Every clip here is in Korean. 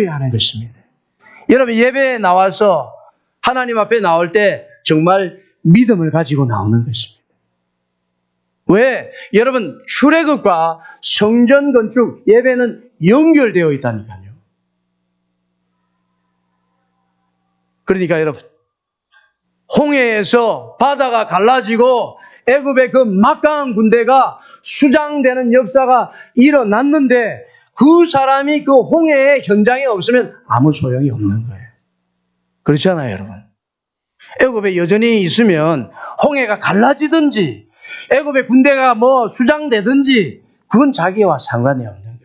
하는 것입니다. 여러분, 예배에 나와서 하나님 앞에 나올 때 정말 믿음을 가지고 나오는 것입니다. 왜? 여러분, 출애굽과 성전 건축, 예배는 연결되어 있다니까요. 그러니까 여러분, 홍해에서 바다가 갈라지고 애굽의 그 막강한 군대가 수장되는 역사가 일어났는데 그 사람이 그 홍해의 현장에 없으면 아무 소용이 없는 거예요. 그렇잖아요, 여러분. 애굽에 여전히 있으면 홍해가 갈라지든지 애굽의 군대가 수장되든지 그건 자기와 상관이 없는 거예요.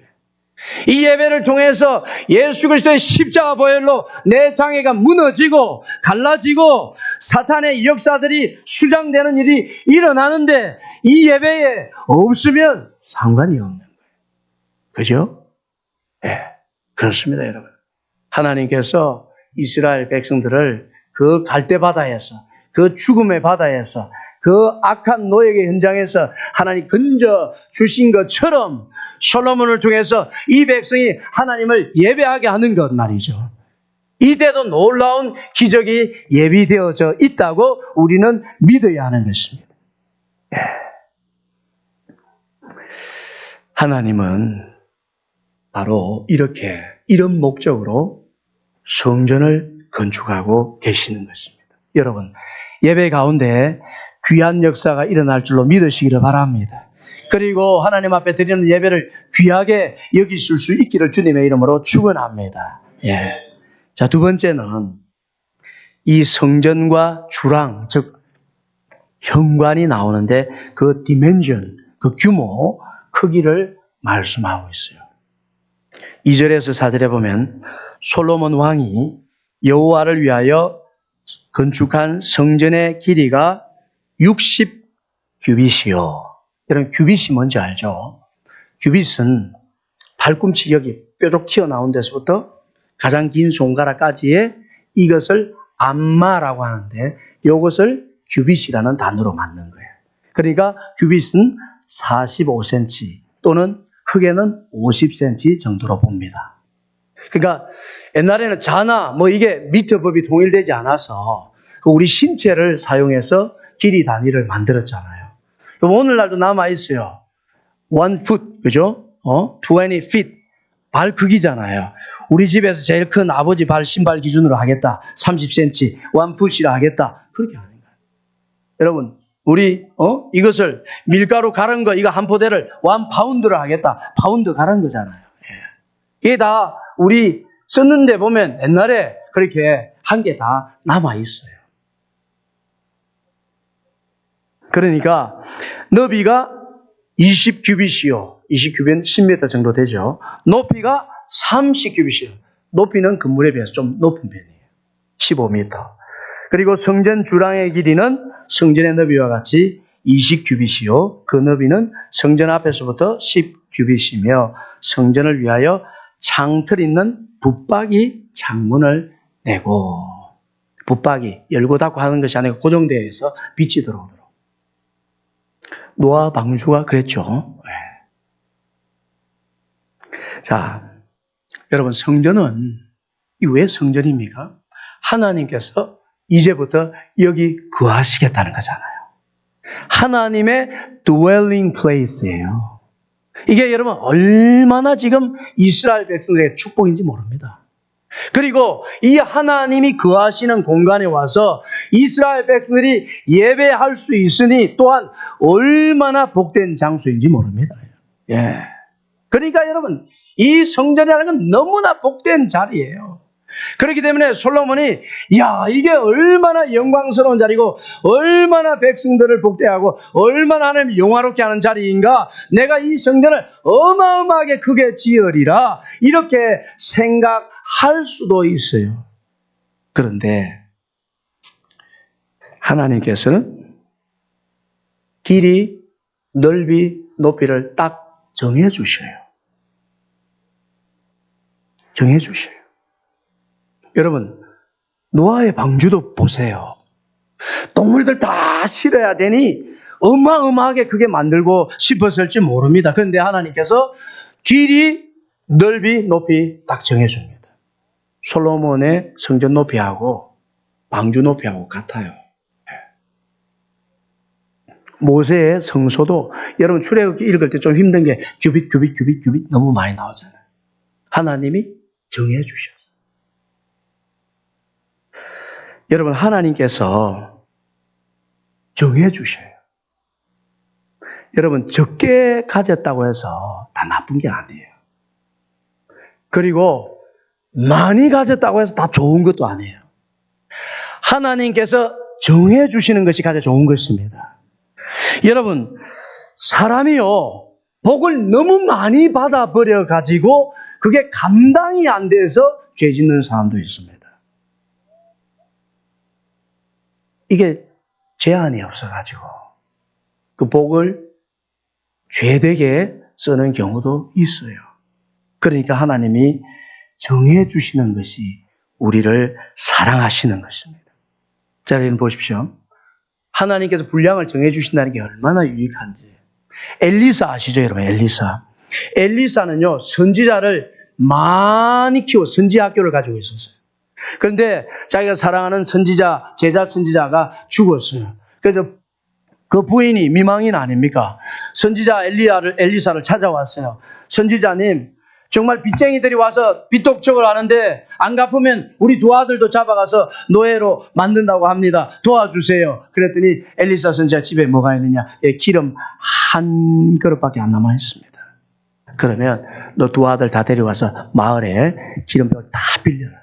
이 예배를 통해서 예수 그리스도의 십자가 보혈로 내 장애가 무너지고 갈라지고 사탄의 역사들이 수장되는 일이 일어나는데 이 예배에 없으면 상관이 없는 거예요. 그죠? 네, 그렇습니다, 여러분. 하나님께서 이스라엘 백성들을 그 갈대바다에서, 그 죽음의 바다에서, 그 악한 노예의 현장에서 하나님 건져 주신 것처럼 솔로몬을 통해서 이 백성이 하나님을 예배하게 하는 것 말이죠. 이때도 놀라운 기적이 예비되어져 있다고 우리는 믿어야 하는 것입니다. 하나님은 바로 이런 목적으로 성전을 건축하고 계시는 것입니다. 여러분, 예배 가운데 귀한 역사가 일어날 줄로 믿으시기를 바랍니다. 그리고 하나님 앞에 드리는 예배를 귀하게 여기실 수 있기를 주님의 이름으로 축원합니다. 예. 자, 두 번째는 이 성전과 주랑, 즉 현관이 나오는데 그 디멘전, 그 규모, 크기를 말씀하고 있어요. 2절에서 4절에 보면 솔로몬 왕이 여호와를 위하여 건축한 성전의 길이가 60규빗이요. 여러분, 규빗이 뭔지 알죠? 규빗은 발꿈치 여기 뾰족 튀어나온 데서부터 가장 긴 손가락까지의 이것을 암마라고 하는데 이것을 규빗이라는 단어로 만든 거예요. 그러니까 규빗은 45cm 또는 크게는 50cm 정도로 봅니다. 그러니까 옛날에는 자나 이게 미터법이 통일되지 않아서 우리 신체를 사용해서 길이 단위를 만들었잖아요. 오늘날도 남아있어요. 1 foot, 그죠? 20 feet. 발 크기잖아요. 우리 집에서 제일 큰 아버지 발 신발 기준으로 하겠다. 30cm, 1 foot이라 하겠다. 그렇게 하는 거예요. 여러분, 우리, 이것을 밀가루 가른 거, 이거 한 포대를 1 파운드로 하겠다. 파운드 가른 거잖아요. 이게 다 우리 썼는데 보면 옛날에 그렇게 한 게 다 남아있어요. 그러니까 너비가 20규빗이요. 20규빗은 10m 정도 되죠. 높이가 30규빗이요. 높이는 건물에 비해서 좀 높은 편이에요. 15m. 그리고 성전 주랑의 길이는 성전의 너비와 같이 20규빗이요. 그 너비는 성전 앞에서부터 10규빗이며 성전을 위하여 창틀 있는 붙박이 창문을 내고, 붙박이 열고 닫고 하는 것이 아니고 고정되어 있어 빛이 들어오도록. 노아 방주가 그랬죠. 네. 자, 여러분, 성전은 왜 성전입니까? 하나님께서 이제부터 여기 거하시겠다는 거잖아요. 하나님의 dwelling place예요. 이게 여러분 얼마나 지금 이스라엘 백성들에게 축복인지 모릅니다. 그리고 이 하나님이 거하시는 공간에 와서 이스라엘 백성들이 예배할 수 있으니 또한 얼마나 복된 장소인지 모릅니다. 예. 그러니까 여러분, 이 성전이라는 건 너무나 복된 자리예요. 그렇기 때문에 솔로몬이 이게 얼마나 영광스러운 자리고 얼마나 백성들을 복되하고 얼마나 하나님 영화롭게 하는 자리인가, 내가 이 성전을 어마어마하게 크게 지으리라 이렇게 생각할 수도 있어요. 그런데 하나님께서는 길이, 넓이, 높이를 딱 정해주셔요. 여러분, 노아의 방주도 보세요. 동물들 다 실어야 되니 어마어마하게 크게 만들고 싶었을지 모릅니다. 그런데 하나님께서 길이, 넓이, 높이 딱 정해줍니다. 솔로몬의 성전 높이하고 방주 높이하고 같아요. 모세의 성소도 여러분 출애굽기 읽을 때 좀 힘든 게 규빗 너무 많이 나오잖아요. 하나님이 정해 주셨어요. 여러분 하나님께서 정해 주셔요. 여러분 적게 가졌다고 해서 다 나쁜 게 아니에요. 그리고 많이 가졌다고 해서 다 좋은 것도 아니에요. 하나님께서 정해 주시는 것이 가장 좋은 것입니다. 여러분 사람이요 복을 너무 많이 받아버려 가지고 그게 감당이 안 돼서 죄 짓는 사람도 있습니다. 이게 제한이 없어가지고 그 복을 죄되게 쓰는 경우도 있어요. 그러니까 하나님이 정해 주시는 것이 우리를 사랑하시는 것입니다. 자, 여러분 보십시오. 하나님께서 분량을 정해 주신다는 게 얼마나 유익한지. 엘리사 아시죠, 여러분? 엘리사는요, 선지자를 많이 키워 선지 학교를 가지고 있었어요. 그런데 자기가 사랑하는 선지자, 제자 선지자가 죽었어요. 그래서 그 부인이 미망인 아닙니까? 선지자 엘리사를 찾아왔어요. 선지자님, 정말 빚쟁이들이 와서 빚독촉을 하는데 안 갚으면 우리 두 아들도 잡아가서 노예로 만든다고 합니다. 도와주세요. 그랬더니 엘리사 선지자 집에 뭐가 있느냐? 기름 한 그릇밖에 안 남아 있습니다. 그러면 너 두 아들 다 데려와서 마을에 기름병을 다 빌려라.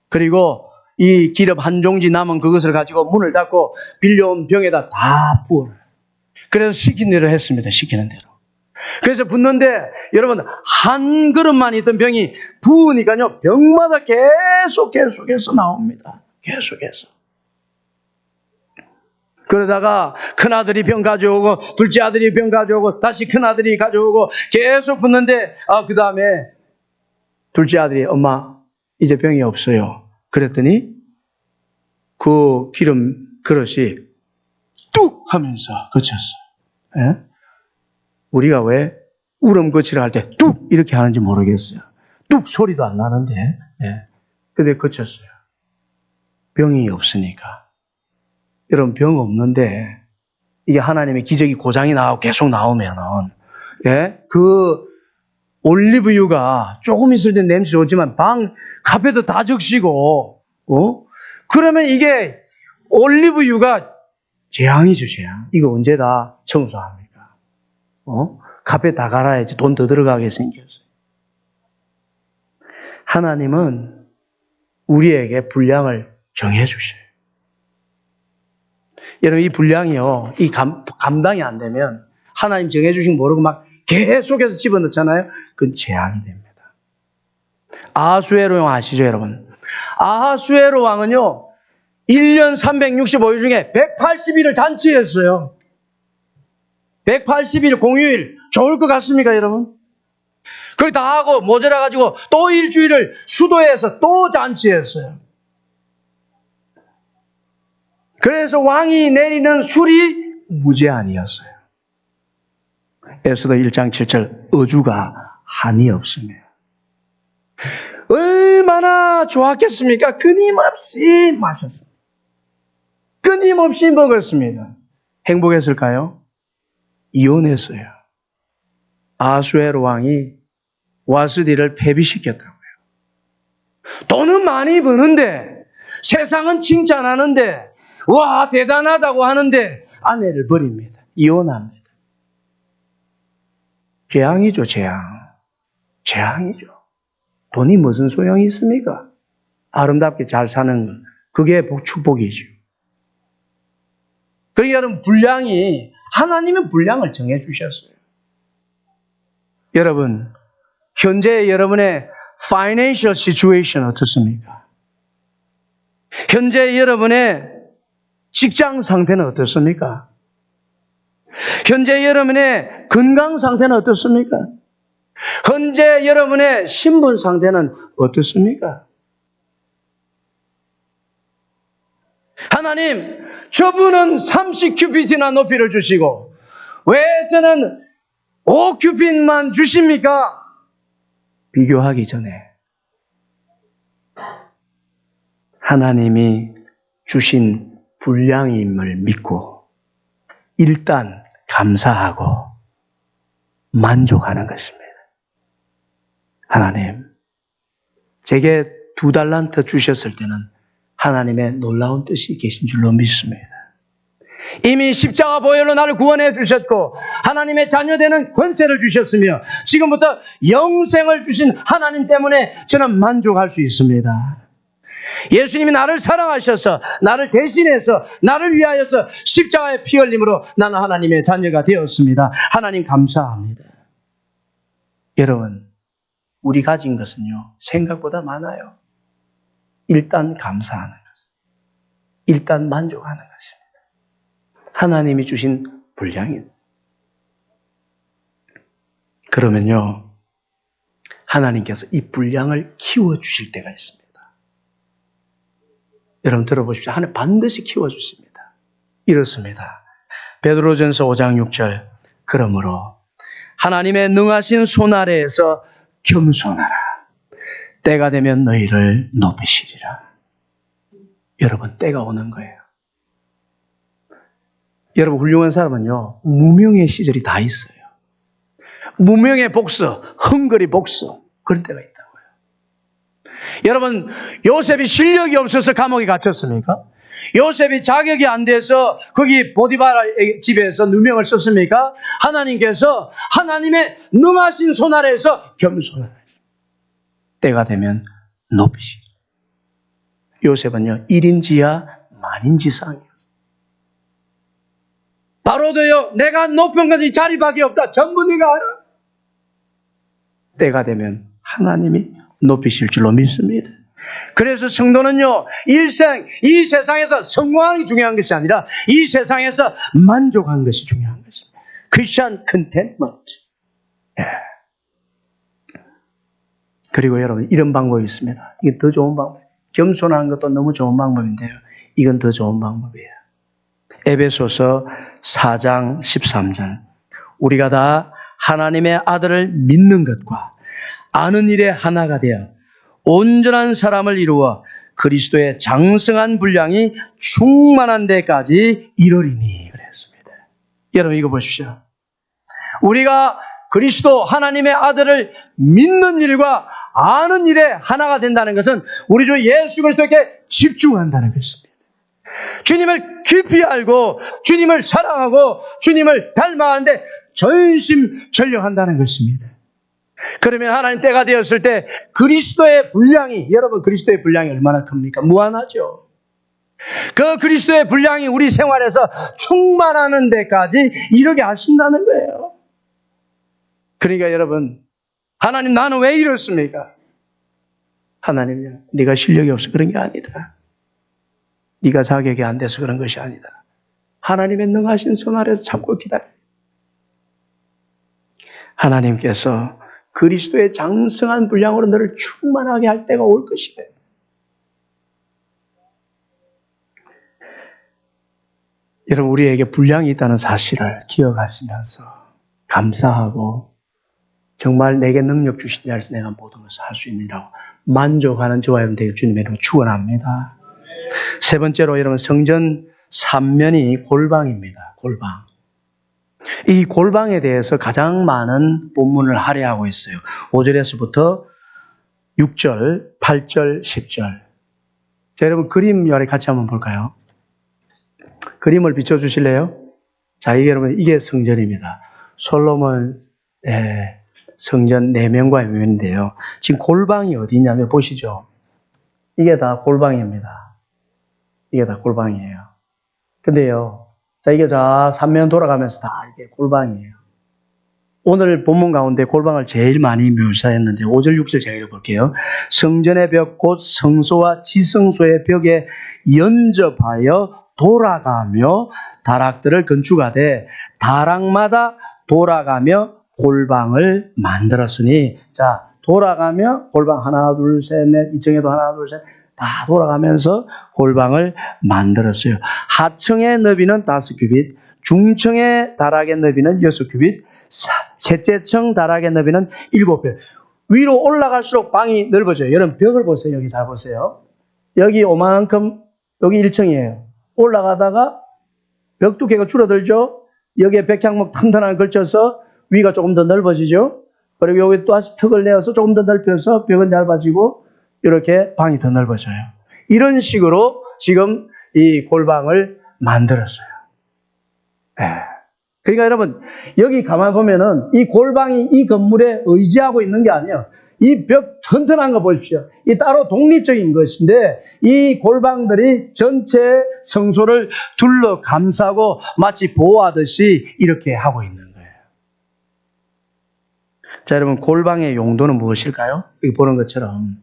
그리고 이 기름 한 종지 남은 그것을 가지고 문을 닫고 빌려온 병에다 다 부어라. 그래서 시킨 대로 했습니다. 시키는 대로. 그래서 붓는데 여러분 한 그릇만 있던 병이 부으니까요 병마다 계속해서 나옵니다. 계속해서. 그러다가 큰아들이 병 가져오고 둘째 아들이 병 가져오고 다시 큰아들이 가져오고 계속 붓는데 그 다음에 둘째 아들이 엄마 이제 병이 없어요. 그랬더니 그 기름 그릇이 뚝 하면서 그쳤어요. 예? 우리가 왜 울음 거치를 할 때 뚝 이렇게 하는지 모르겠어요. 뚝 소리도 안 나는데. 예. 근데 거쳤어요. 병이 없으니까. 여러분 병 없는데 이게 하나님의 기적이 고장이 나오고 계속 나오면은 예? 그 올리브유가 조금 있을 때 냄새 좋지만 방 카페도 다 적시고 그러면 이게 올리브유가 재앙이죠, 재앙. 이거 언제 다 청소합니까? 카페 다 갈아야지 돈 더 들어가게 생겼어요. 하나님은 우리에게 분량을 정해 주셔요. 여러분 이 분량이요, 이 감당이 안 되면 하나님 정해 주신 거 모르고 막 계속해서 집어넣잖아요. 그건 재앙이 됩니다. 아하수에로 왕 아시죠, 여러분? 아하수에로 왕은요 1년 365일 중에 180일을 잔치했어요. 180일 공휴일 좋을 것 같습니까, 여러분? 그걸 다 하고 모자라가지고 또 일주일을 수도에서 또 잔치했어요. 그래서 왕이 내리는 술이 무제한이었어요. 에스더 1장 7절 어주가 한이 없으며 얼마나 좋았겠습니까? 끊임없이 마셨습니다. 끊임없이 먹었습니다. 행복했을까요? 이혼했어요. 아하수에로 왕이 와스디를 폐비시켰다고요. 돈은 많이 버는데 세상은 칭찬하는데 와 대단하다고 하는데 아내를 버립니다. 이혼합니다. 재앙이죠, 재앙. 재앙이죠. 돈이 무슨 소용이 있습니까? 아름답게 잘 사는 것, 그게 축복이죠. 그러니까 여러분 분량이 하나님은 분량을 정해 주셨어요. 여러분 현재 여러분의 financial situation 어떻습니까? 현재 여러분의 직장 상태는 어떻습니까? 현재 여러분의 건강 상태는 어떻습니까? 현재 여러분의 신분 상태는 어떻습니까? 하나님, 저분은 30큐빗이나 높이를 주시고 왜 저는 5큐빗만 주십니까? 비교하기 전에 하나님이 주신 분량임을 믿고 일단 감사하고 만족하는 것입니다. 하나님, 제게 2달란트 주셨을 때는 하나님의 놀라운 뜻이 계신 줄로 믿습니다. 이미 십자가 보혈로 나를 구원해 주셨고 하나님의 자녀되는 권세를 주셨으며 지금부터 영생을 주신 하나님 때문에 저는 만족할 수 있습니다. 예수님이 나를 사랑하셔서 나를 대신해서 나를 위하여서 십자가의 피 흘림으로 나는 하나님의 자녀가 되었습니다. 하나님 감사합니다. 여러분, 우리 가진 것은요 생각보다 많아요. 일단 감사하는 것, 일단 만족하는 것입니다. 하나님이 주신 분량입니다. 그러면요 하나님께서 이 분량을 키워주실 때가 있습니다. 여러분 들어보십시오. 하나님 반드시 키워주십니다. 이렇습니다. 베드로전서 5장 6절 그러므로 하나님의 능하신 손 아래에서 겸손하라. 때가 되면 너희를 높이시리라. 여러분 때가 오는 거예요. 여러분 훌륭한 사람은요 무명의 시절이 다 있어요. 무명의 복수, 헝거리 복수 그런 때가 있다고요. 여러분 요셉이 실력이 없어서 감옥에 갇혔습니까? 요셉이 자격이 안 돼서 거기 보디바라 집에서 누명을 썼습니까? 하나님께서 하나님의 능하신 손 아래에서 겸손하라. 때가 되면 높이시라. 요셉은요 1인지하 만인지상이에요. 바로도요 내가 높은 것이 자리밖에 없다. 전부 네가 알아. 때가 되면 하나님이 높이실 줄로 믿습니다. 그래서 성도는요 일생 이 세상에서 성공하는 게 중요한 것이 아니라 이 세상에서 만족한 것이 중요한 것입니다. 크리스천 컨텐트먼트. 그리고 여러분 이런 방법이 있습니다. 이게 더 좋은 방법. 겸손한 것도 너무 좋은 방법인데요. 이건 더 좋은 방법이에요. 에베소서 4장 13절 우리가 다 하나님의 아들을 믿는 것과 아는 일에 하나가 되어 온전한 사람을 이루어 그리스도의 장성한 분량이 충만한 데까지 이르리니 그랬습니다. 여러분 이거 보십시오. 우리가 그리스도 하나님의 아들을 믿는 일과 아는 일에 하나가 된다는 것은 우리 주 예수 그리스도에게 집중한다는 것입니다. 주님을 깊이 알고 주님을 사랑하고 주님을 닮아가는데 전심전력한다는 것입니다. 그러면 하나님 때가 되었을 때 그리스도의 분량이 여러분 그리스도의 분량이 얼마나 큽니까? 무한하죠. 그 그리스도의 분량이 우리 생활에서 충만하는 데까지 이르게 하신다는 거예요. 그러니까 여러분 하나님 나는 왜 이렇습니까? 하나님이요 네가 실력이 없어 그런 게 아니다. 네가 자격이 안 돼서 그런 것이 아니다. 하나님의 능하신 손 아래서 참고 기다려. 하나님께서 그리스도의 장성한 분량으로 너를 충만하게 할 때가 올 것이다. 여러분 우리에게 분량이 있다는 사실을 기억하시면서 감사하고 정말 내게 능력 주신 자에서 내가 모든 것을 할 수 있느라고 만족하는 저와 여러분 되길 주님의 이름으로 축원합니다. 세 번째로 여러분 성전 3면이 골방입니다. 골방. 이 골방에 대해서 가장 많은 본문을 할애하고 있어요. 5절에서부터 6절, 8절, 10절. 자, 여러분 그림 열에 같이 한번 볼까요? 그림을 비춰주실래요? 자, 이게 여러분 이게 성전입니다. 솔로몬의 성전 4면과 묘인데요. 지금 골방이 어디 있냐면 보시죠. 이게 다 골방입니다. 이게 다 골방이에요. 근데요. 자, 이게 다 3면 돌아가면서 다 이게 골방이에요. 오늘 본문 가운데 골방을 제일 많이 묘사했는데 5절, 6절 제가 읽어볼게요. 성전의 벽 곧 성소와 지성소의 벽에 연접하여 돌아가며 다락들을 건축하되 다락마다 돌아가며 골방을 만들었으니 자 돌아가며 골방 하나 둘 셋 넷 2층에도 하나 둘 셋 다 돌아가면서 골방을 만들었어요. 하층의 너비는 5규빗, 중층의 다락의 너비는 6규빗, 셋째 층 다락의 너비는 7뼘. 위로 올라갈수록 방이 넓어져요. 여러분 벽을 보세요. 여기 잘 보세요. 여기 요만큼, 여기 1층이에요. 올라가다가 벽 두께가 줄어들죠? 여기에 백향목 튼튼하게 걸쳐서 위가 조금 더 넓어지죠? 그리고 여기 또 다시 턱을 내어서 조금 더 넓혀서 벽은 얇아지고 이렇게 방이 더 넓어져요. 이런 식으로 지금 이 골방을 만들었어요. 그러니까 여러분, 여기 가만 보면은 이 골방이 이 건물에 의지하고 있는 게 아니에요. 이 벽 튼튼한 거 보십시오. 이 따로 독립적인 것인데 이 골방들이 전체 성소를 둘러 감싸고 마치 보호하듯이 이렇게 하고 있는 거예요. 자, 여러분, 골방의 용도는 무엇일까요? 여기 보는 것처럼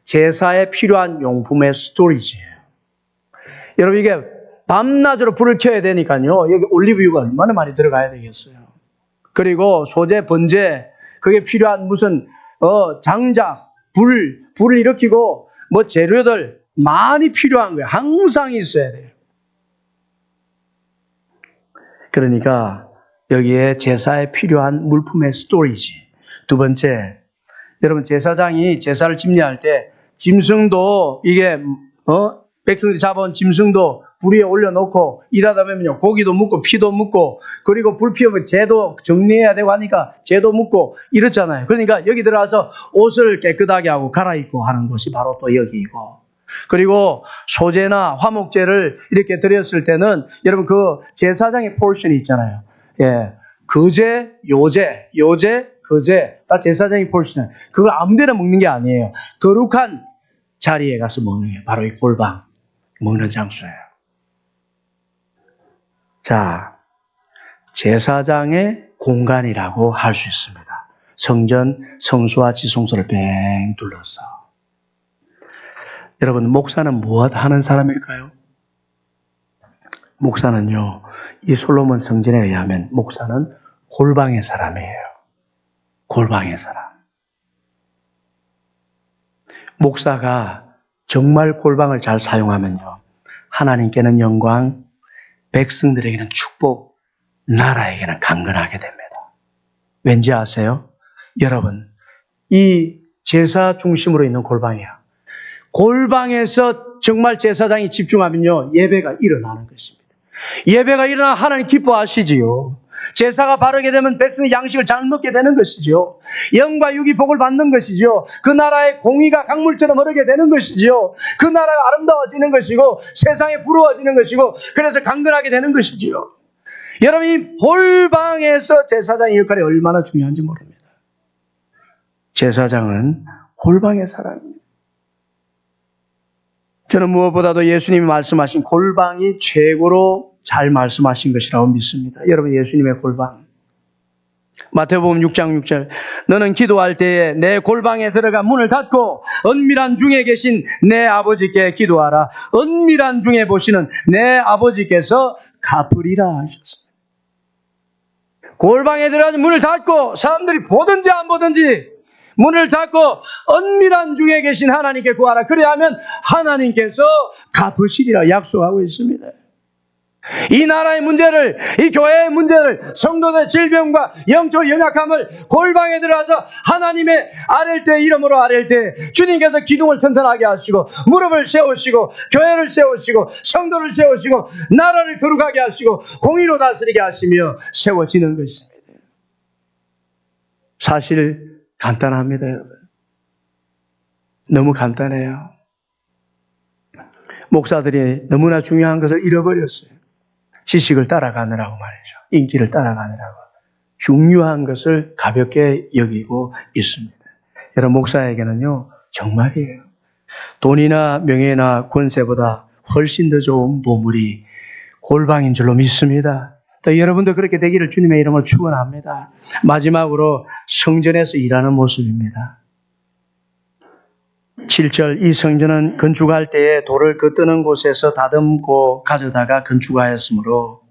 제사에 필요한 용품의 스토리지예요. 여러분, 이게 밤낮으로 불을 켜야 되니까요. 여기 올리브유가 얼마나 많이 들어가야 되겠어요. 그리고 소재, 번제, 그게 필요한 무슨 장작, 불을 일으키고 뭐 재료들 많이 필요한 거예요. 항상 있어야 돼요. 그러니까 여기에 제사에 필요한 물품의 스토리지. 두 번째, 여러분, 제사장이 제사를 집례할 때 짐승도 이게 백성들이 잡아온 짐승도 불 위에 올려놓고 일하다 보면요, 고기도 묻고 피도 묻고, 그리고 불 피우면 재도 정리해야 되고 하니까 재도 묻고 이렇잖아요. 그러니까 여기 들어가서 옷을 깨끗하게 하고 갈아입고 하는 곳이 바로 또 여기이고, 그리고 소제나 화목제를 이렇게 드렸을 때는 여러분 그 제사장의 포션이 있잖아요. 예, 거제, 요제, 거제 다 제사장의 포션. 그걸 아무데나 먹는 게 아니에요. 거룩한 자리에 가서 먹는 게 바로 이 골방, 먹는 장소예요. 자, 제사장의 공간이라고 할 수 있습니다. 성전, 성수와 지성소를 뺑 둘러서. 여러분, 목사는 무엇 하는 사람일까요? 목사는요, 이 솔로몬 성전에 의하면 목사는 골방의 사람이에요. 골방의 사람. 목사가 정말 골방을 잘 사용하면요, 하나님께는 영광, 백성들에게는 축복, 나라에게는 강건하게 됩니다. 왠지 아세요? 여러분, 이 제사 중심으로 있는 골방이야. 골방에서 정말 제사장이 집중하면요, 예배가 일어나는 것입니다. 예배가 일어나 하나님 기뻐하시지요. 제사가 바르게 되면 백성의 양식을 잘 먹게 되는 것이죠. 영과 육이 복을 받는 것이죠. 그 나라의 공의가 강물처럼 흐르게 되는 것이죠. 그 나라가 아름다워지는 것이고 세상에 부러워지는 것이고, 그래서 강건하게 되는 것이지요. 여러분, 이 골방에서 제사장의 역할이 얼마나 중요한지 모릅니다. 제사장은 골방의 사람입니다. 저는 무엇보다도 예수님이 말씀하신 골방이 최고로 잘 말씀하신 것이라고 믿습니다. 여러분, 예수님의 골방. 마태복음 6장 6절. 너는 기도할 때에 내 골방에 들어가 문을 닫고 은밀한 중에 계신 내 아버지께 기도하라. 은밀한 중에 보시는 내 아버지께서 갚으리라 하셨습니다. 골방에 들어가서 문을 닫고 사람들이 보든지 안 보든지 문을 닫고 은밀한 중에 계신 하나님께 구하라. 그래야하면 하나님께서 갚으시리라 약속하고 있습니다. 이 나라의 문제를, 이 교회의 문제를, 성도들의 질병과 영적 연약함을 골방에 들어가서 하나님의 아랠 때, 이름으로 아랠 때 주님께서 기둥을 튼튼하게 하시고 무릎을 세우시고 교회를 세우시고 성도를 세우시고 나라를 거룩하게 하시고 공의로 다스리게 하시며 세워지는 것입니다. 사실 간단합니다, 여러분. 너무 간단해요. 목사들이 너무나 중요한 것을 잃어버렸어요. 지식을 따라가느라고 말이죠. 인기를 따라가느라고. 중요한 것을 가볍게 여기고 있습니다. 여러분, 목사에게는요, 정말이에요. 돈이나 명예나 권세보다 훨씬 더 좋은 보물이 골방인 줄로 믿습니다. 또 여러분도 그렇게 되기를 주님의 이름으로 축원합니다. 마지막으로 성전에서 일하는 모습입니다. 7절, 이 성전은 건축할 때에 돌을 그 뜨는 곳에서 다듬고 가져다가 건축하였으므로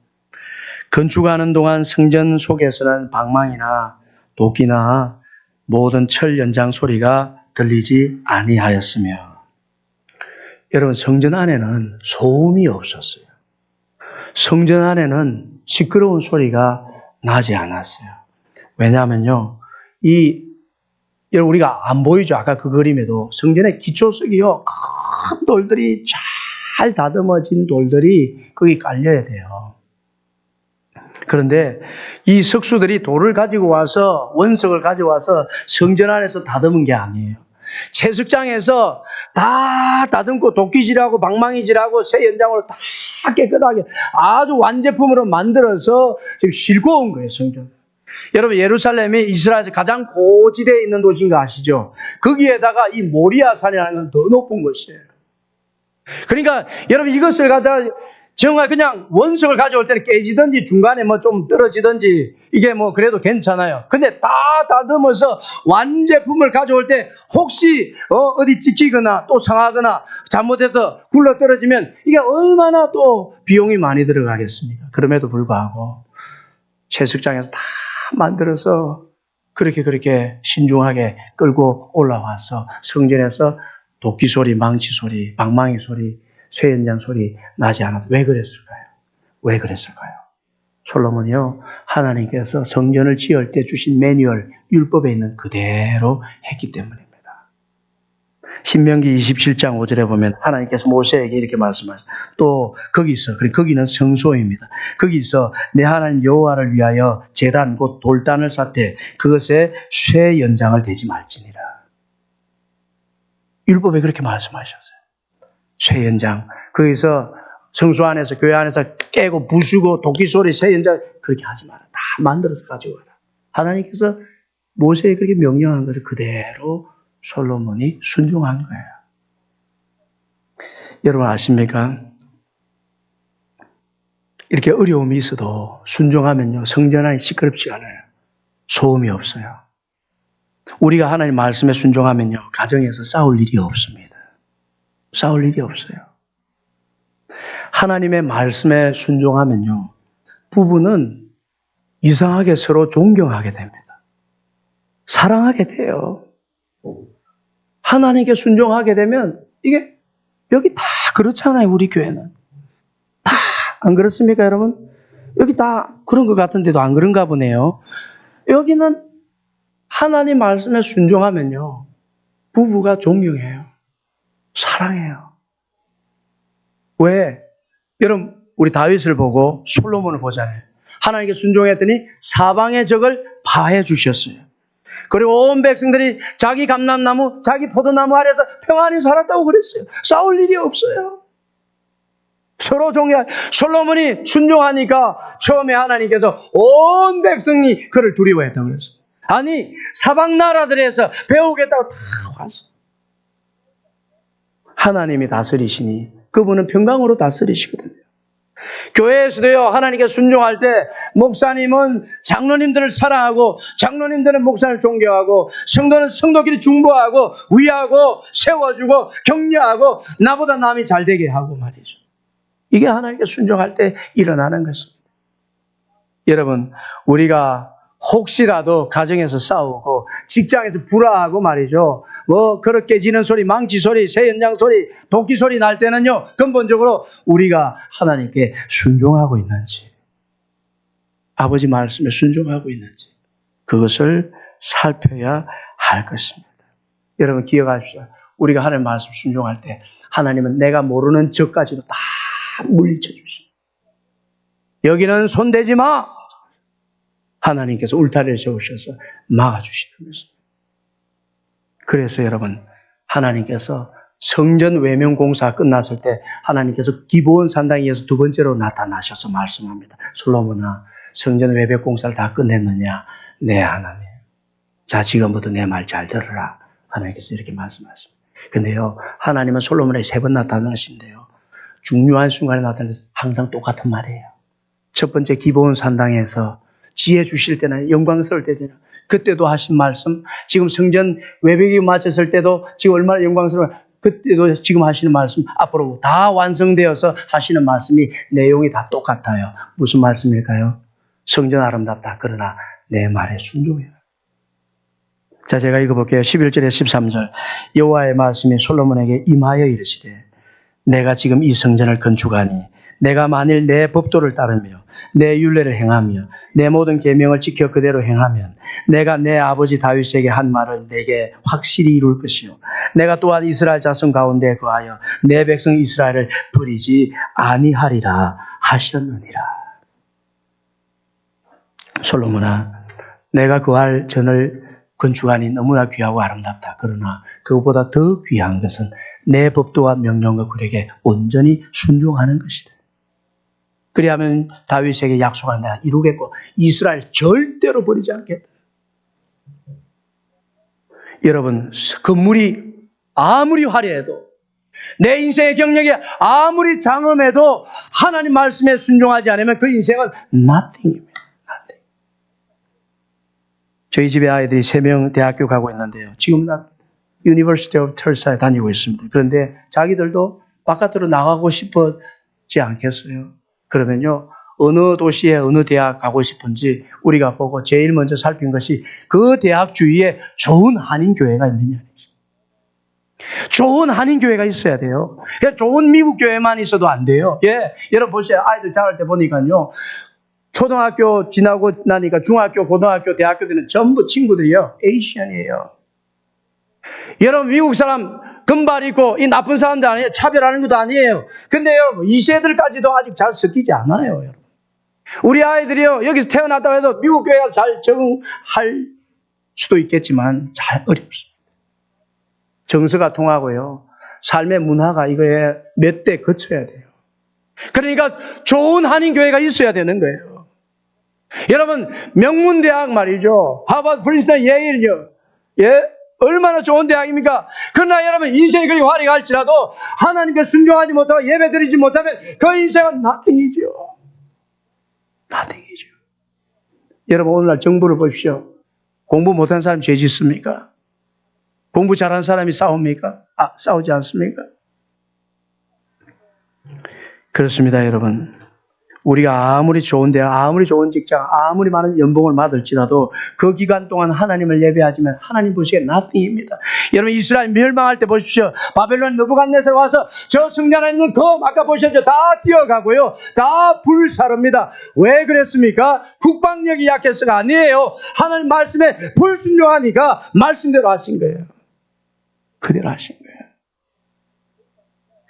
건축하는 동안 성전 속에서는 방망이나 도끼나 모든 철 연장 소리가 들리지 아니하였으며. 여러분, 성전 안에는 소음이 없었어요. 성전 안에는 시끄러운 소리가 나지 않았어요. 왜냐하면요, 여러분, 우리가 안 보이죠? 아까 그 그림에도 성전의 기초석이요, 큰 돌들이 잘 다듬어진 돌들이 거기 깔려야 돼요. 그런데 이 석수들이 돌을 가지고 와서, 원석을 가지고 와서 성전 안에서 다듬은 게 아니에요. 채석장에서 다 다듬고 도끼질하고 방망이질하고 새 연장으로 다 깨끗하게 아주 완제품으로 만들어서 지금 싣고 온 거예요, 성전. 여러분, 예루살렘이 이스라엘에서 가장 고지대에 있는 도시인 거 아시죠? 거기에다가 이 모리아 산이라는 것은 더 높은 것이에요. 그러니까 여러분, 이것을 갖다가 정말 그냥 원석을 가져올 때는 깨지든지 중간에 뭐 좀 떨어지든지 이게 뭐 그래도 괜찮아요. 근데 다 다듬어서 완제품을 가져올 때 혹시 어디 찍히거나 또 상하거나 잘못해서 굴러 떨어지면 이게 얼마나 또 비용이 많이 들어가겠습니까? 그럼에도 불구하고 채석장에서 다 만들어서 그렇게 신중하게 끌고 올라와서 성전에서 도끼 소리, 망치 소리, 방망이 소리, 쇠연장 소리 나지 않아도 왜 그랬을까요? 왜 그랬을까요? 솔로몬이요, 하나님께서 성전을 지을 때 주신 매뉴얼, 율법에 있는 그대로 했기 때문입니다. 신명기 27장 5절에 보면 하나님께서 모세에게 이렇게 말씀하셨어요. 또 거기는 성소입니다. 거기서 내 하나님 여호와를 위하여 제단 곧 돌단을 쌓되 그것에 쇠 연장을 대지 말지니라. 율법에 그렇게 말씀하셨어요. 쇠 연장. 거기서 성소 안에서 교회 안에서 깨고 부수고 도끼 소리 쇠 연장 그렇게 하지 마라. 다 만들어서 가지고 와라. 하나님께서 모세에게 그렇게 명령한 것을 그대로 솔로몬이 순종한 거예요. 여러분 아십니까? 이렇게 어려움이 있어도 순종하면요, 성전 안이 시끄럽지 않아요. 소음이 없어요. 우리가 하나님 말씀에 순종하면요, 가정에서 싸울 일이 없습니다. 싸울 일이 없어요. 하나님의 말씀에 순종하면요, 부부는 이상하게 서로 존경하게 됩니다. 사랑하게 돼요. 하나님께 순종하게 되면 이게 여기 다 그렇잖아요. 우리 교회는 다 안 그렇습니까, 여러분? 여기 다 그런 것 같은데도 안 그런가 보네요. 여기는 하나님 말씀에 순종하면요, 부부가 존경해요. 사랑해요. 왜? 여러분, 우리 다윗을 보고 솔로몬을 보잖아요. 하나님께 순종했더니 사방의 적을 파해 주셨어요. 그리고 온 백성들이 자기 감람나무, 자기 포도나무 아래서 평안히 살았다고 그랬어요. 싸울 일이 없어요. 서로 존경. 솔로몬이 순종하니까 처음에 하나님께서 온 백성이 그를 두려워했다고 그랬어요. 아니, 사방 나라들에서 배우겠다고 다 왔어. 하나님이 다스리시니 그분은 평강으로 다스리시거든요. 교회에서도요, 하나님께 순종할 때 목사님은 장로님들을 사랑하고 장로님들은 목사를 존경하고 성도는 성도끼리 중보하고 위하고 세워주고 격려하고 나보다 남이 잘 되게 하고 말이죠. 이게 하나님께 순종할 때 일어나는 것입니다. 여러분, 우리가 혹시라도 가정에서 싸우고 직장에서 불화하고 말이죠, 뭐 그렇게 지는 소리, 망치 소리, 새 연장 소리, 도끼 소리 날 때는요, 근본적으로 우리가 하나님께 순종하고 있는지, 아버지 말씀에 순종하고 있는지, 그것을 살펴야 할 것입니다. 여러분 기억하십시오. 우리가 하나님 말씀 순종할 때 하나님은 내가 모르는 적까지도 다 물리쳐 주십니다. 여기는 손대지 마! 하나님께서 울타리를 세우셔서 막아주시는 것입니다. 그래서 여러분, 하나님께서 성전 외면 공사 끝났을 때 하나님께서 기브온 산당에 이어서 두 번째로 나타나셔서 말씀합니다. 솔로몬아, 성전 외벽 공사를 다 끝냈느냐? 네, 하나님. 자, 지금부터 내 말 잘 들으라. 하나님께서 이렇게 말씀하십니다. 근데요, 하나님은 솔로몬에게 3번 나타나신대요. 중요한 순간에 나타나는 항상 똑같은 말이에요. 첫 번째 기브온 산당에서 지혜 주실 때나 영광스러울 때나 그때도 하신 말씀, 지금 성전 외벽이 맞췄을 때도 지금 얼마나 영광스러워, 그때도 지금 하시는 말씀, 앞으로 다 완성되어서 하시는 말씀이 내용이 다 똑같아요. 무슨 말씀일까요? 성전 아름답다. 그러나 내 말에 순종해라. 자, 제가 읽어볼게요. 11절에 13절. 여호와의 말씀이 솔로몬에게 임하여 이르시되 내가 지금 이 성전을 건축하니 내가 만일 내 법도를 따르며 내 율례를 행하며 내 모든 계명을 지켜 그대로 행하면 내가 내 아버지 다윗에게 한 말을 내게 확실히 이룰 것이요 내가 또한 이스라엘 자손 가운데 거하여 내 백성 이스라엘을 버리지 아니하리라 하셨느니라. 솔로몬아, 내가 거할 전을 건축하니 너무나 귀하고 아름답다. 그러나 그것보다 더 귀한 것은 내 법도와 명령과 규례에 온전히 순종하는 것이다. 그리하면 다윗에게 약속한 내가 이루겠고 이스라엘 절대로 버리지 않겠다. 여러분, 건물이 아무리 화려해도 내 인생의 경력이 아무리 장엄해도 하나님 말씀에 순종하지 않으면 그 인생은 nothing입니다. 저희 집에 아이들이 3명 대학교 가고 있는데요. 지금 나 University of Tulsa에 다니고 있습니다. 그런데 자기들도 바깥으로 나가고 싶었지 않겠어요? 그러면요, 어느 도시에 어느 대학 가고 싶은지 우리가 보고 제일 먼저 살핀 것이 그 대학 주위에 좋은 한인교회가 있느냐. 좋은 한인교회가 있어야 돼요. 좋은 미국 교회만 있어도 안 돼요. 예, 여러분 보세요. 아이들 자랄 때 보니까요. 초등학교 지나고 나니까 중학교, 고등학교, 대학교들은 전부 친구들이요. 에이시안이에요. 여러분 미국 사람 금발 입고 이 나쁜 사람들 아니에요. 차별하는 것도 아니에요. 근데 여러분 이 세대들까지도 아직 잘 섞이지 않아요. 여러분. 우리 아이들이요. 여기서 태어났다고 해도 미국 교회가 잘 적응할 수도 있겠지만 잘 어렵습니다. 정서가 통하고요. 삶의 문화가 이거에 몇 대 거쳐야 돼요. 그러니까 좋은 한인교회가 있어야 되는 거예요. 여러분 명문대학 말이죠. 하버드, 프린스턴, 예일요. 예? 얼마나 좋은 대학입니까? 그러나 여러분 인생이 그리 화려할지라도 하나님께 순종하지 못하고 예배드리지 못하면 그 인생은 nothing이죠. nothing이죠. 여러분 오늘날 정부를 보십시오. 공부 못한 사람 죄 짓습니까? 공부 잘한 사람이 싸웁니까? 싸우지 않습니까? 그렇습니다, 여러분. 우리가 아무리 좋은 대학, 아무리 좋은 직장, 아무리 많은 연봉을 받을지라도 그 기간 동안 하나님을 예배하지만 하나님 보시기에 nothing입니다. 여러분 이스라엘 멸망할 때 보십시오. 바벨론 느부갓네살 와서 저 성전 안에 있는 검 아까 보셨죠? 다 뛰어가고요. 다 불사릅니다. 왜 그랬습니까? 국방력이 약해서가 아니에요. 하나님 말씀에 불순종하니까 말씀대로 하신 거예요. 그대로 하신 거예요.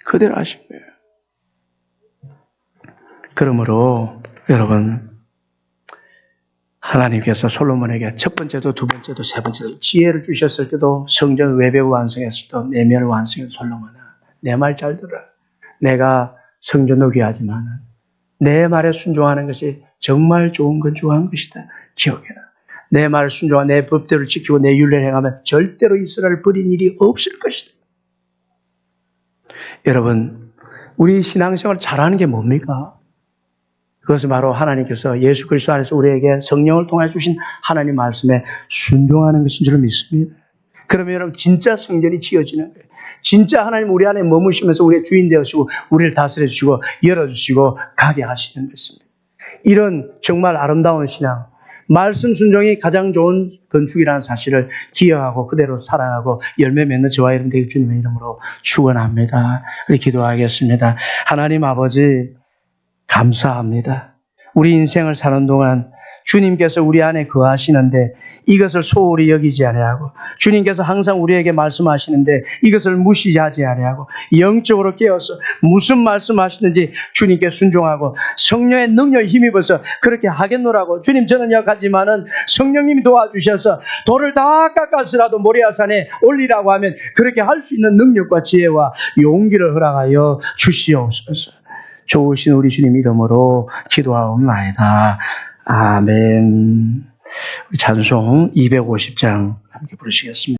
그대로 하신 거예요. 그러므로 여러분 하나님께서 솔로몬에게 첫 번째도 두 번째도 세 번째도 지혜를 주셨을 때도 성전 외벽을 완성했을 때도 내면을 완성했을 때 솔로몬아 내 말 잘 들어. 내가 성전도 귀하지만 내 말에 순종하는 것이 정말 좋은 건조한 것이다. 기억해라. 내 말을 순종하고 내 법대로 지키고 내 율례를 행하면 절대로 이스라엘을 버린 일이 없을 것이다. 여러분 우리 신앙생활을 잘하는 게 뭡니까? 그것은 바로 하나님께서 예수 그리스도 안에서 우리에게 성령을 통해 주신 하나님 말씀에 순종하는 것인 줄 믿습니다. 그러면 여러분 진짜 성전이 지어지는 거예요. 진짜 하나님 우리 안에 머무시면서 우리의 주인 되어주시고 우리를 다스려 주시고 열어주시고 가게 하시는 것입니다. 이런 정말 아름다운 신앙, 말씀 순종이 가장 좋은 건축이라는 사실을 기억하고 그대로 살아가고 열매 맺는 저와 여러분 되길 주님의 이름으로 축원합니다. 우리 기도하겠습니다. 하나님 아버지 감사합니다. 우리 인생을 사는 동안 주님께서 우리 안에 거하시는데 이것을 소홀히 여기지 아니하고 주님께서 항상 우리에게 말씀하시는데 이것을 무시하지 아니하고 영적으로 깨어서 무슨 말씀하시는지 주님께 순종하고 성령의 능력에 힘입어서 그렇게 하겠노라고 주님 저는 약하지만은 성령님이 도와주셔서 돌을 다 깎아서라도 모리아산에 올리라고 하면 그렇게 할 수 있는 능력과 지혜와 용기를 허락하여 주시옵소서. 좋으신 우리 주님 이름으로 기도하옵나이다. 아멘. 찬송 250장 함께 부르시겠습니다.